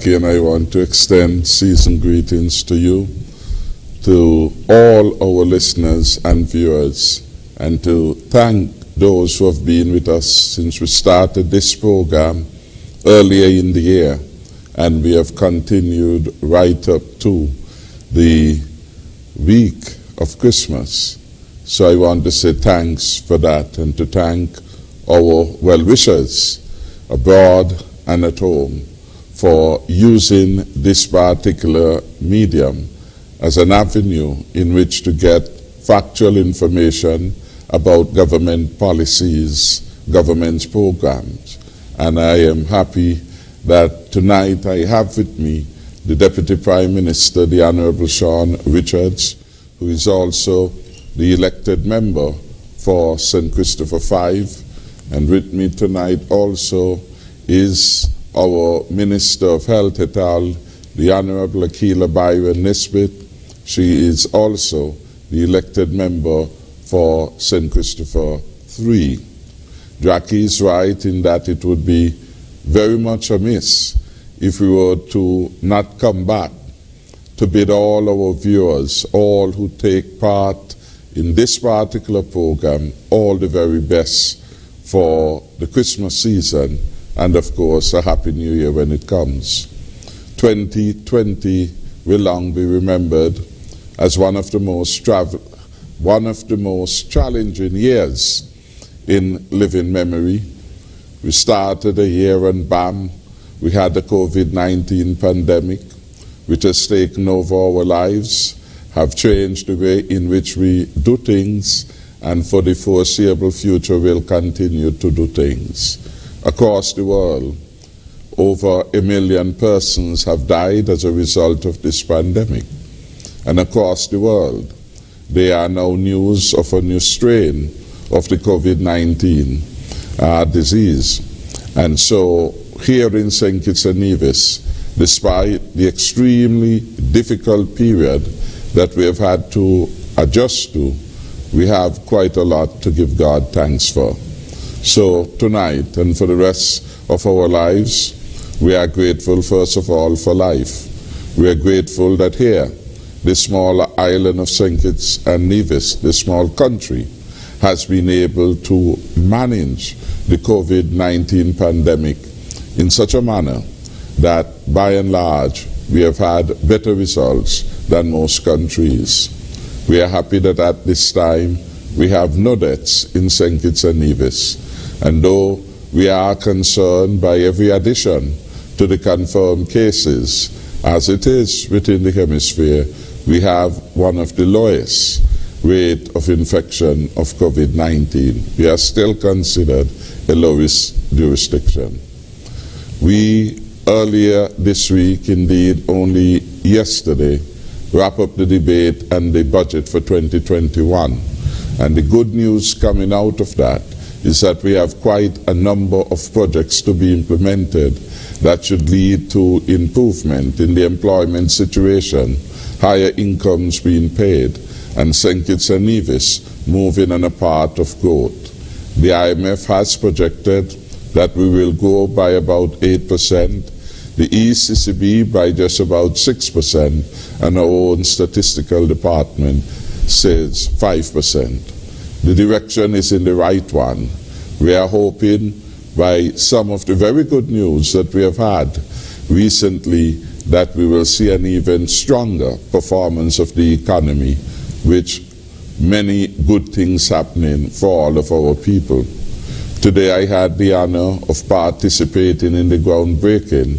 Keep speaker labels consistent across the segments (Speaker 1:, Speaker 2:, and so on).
Speaker 1: Jackie, and I want to extend season greetings to you, to all our listeners and viewers, and to thank those who have been with us since we started this program earlier in the year, and we have continued right up to the week of Christmas. So I want to say thanks for that, and to thank our well-wishers abroad and at home for using this particular medium as an avenue in which to get factual information about government policies, government programs. And I am happy that tonight I have with me the Deputy Prime Minister, the Honorable Sean Richards, who is also the elected member for St. Christopher 5. And with me tonight also is our Minister of Health et al., the Honorable Akila Byron Nisbet. She is also the elected member for St. Christopher 3. Jackie is right in that it would be very much amiss if we were to not come back to bid all our viewers, all who take part in this particular program, all the very best for the Christmas season, and of course a Happy New Year when it comes. 2020 will long be remembered as one of the most challenging years in living memory. We started a year and bam, we had the COVID-19 pandemic, which has taken over our lives, have changed the way in which we do things, and for the foreseeable future will continue to do things. Across the world, over 1 million persons have died as a result of this pandemic. And across the world, there are now news of a new strain of the COVID-19 disease. And so here in St. Kitts and Nevis, despite the extremely difficult period that we have had to adjust to, we have quite a lot to give God thanks for. So tonight and for the rest of our lives, we are grateful first of all for life. We are grateful that here, this small island of St. Kitts and Nevis, this small country, has been able to manage the COVID-19 pandemic in such a manner that by and large we have had better results than most countries. We are happy that at this time we have no deaths in St. Kitts and Nevis. And though we are concerned by every addition to the confirmed cases, as it is within the hemisphere, we have one of the lowest rate of infection of COVID-19. We are still considered a low-risk jurisdiction. We earlier this week, indeed only yesterday, wrap up the debate and the budget for 2021. And the good news coming out of that is that we have quite a number of projects to be implemented that should lead to improvement in the employment situation, higher incomes being paid, and St. Kitts and Nevis moving on a path of growth. The IMF has projected that we will grow by about 8%, the ECCB by just about 6%, and our own statistical department says 5%. The direction is in the right one. We are hoping by some of the very good news that we have had recently that we will see an even stronger performance of the economy, which many good things happening for all of our people. Today I had the honor of participating in the groundbreaking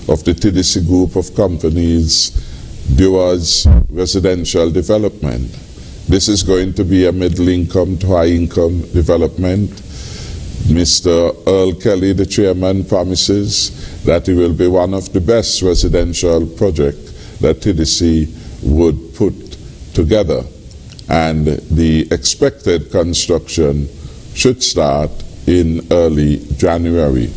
Speaker 1: of the TDC group of companies, Dewar's Residential Development. This is going to be a middle-income to high-income development. Mr. Earl Kelly, the chairman, promises that it will be one of the best residential projects that TDC would put together. And the expected construction should start in early January.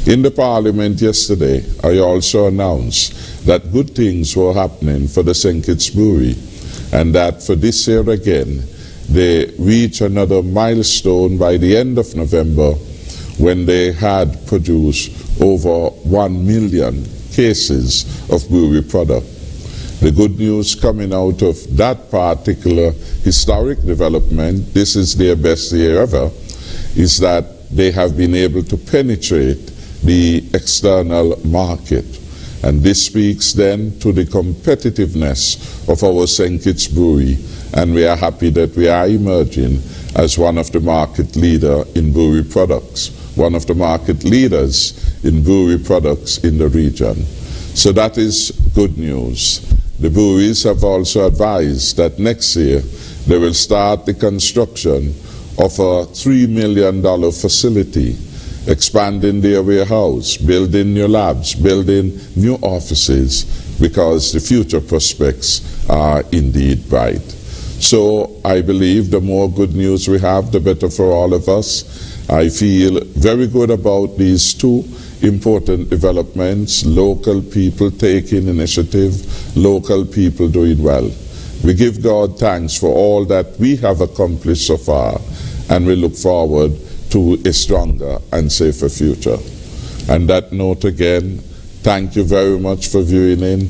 Speaker 1: In the Parliament yesterday, I also announced that good things were happening for the St. Kitts Brewery, and that for this year again, they reach another milestone by the end of November when they had produced over 1 million cases of brewery product. The good news coming out of that particular historic development, this is their best year ever, is that they have been able to penetrate the external market. And this speaks then to the competitiveness of our St. Kitts Brewery, and we are happy that we are emerging as one of the market leader in brewery products, one of the market leaders in brewery products in the region. So that is good news. The breweries have also advised that next year they will start the construction of a $3 million facility, expanding their warehouse, building new labs, building new offices, because the future prospects are indeed bright. So I believe the more good news we have, the better for all of us. I feel very good about these two important developments: local people taking initiative, local people doing well. We give God thanks for all that we have accomplished so far, and we look forward to a stronger and safer future. On that note again, thank you very much for viewing in,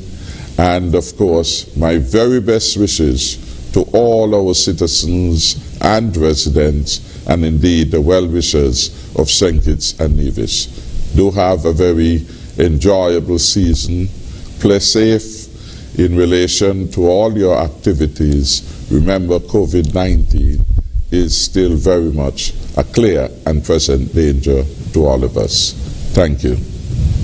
Speaker 1: and of course, my very best wishes to all our citizens and residents, and indeed the well-wishers of St. Kitts and Nevis. Do have a very enjoyable season. Play safe in relation to all your activities. Remember, COVID-19 is still very much a clear and present danger to all of us. Thank you.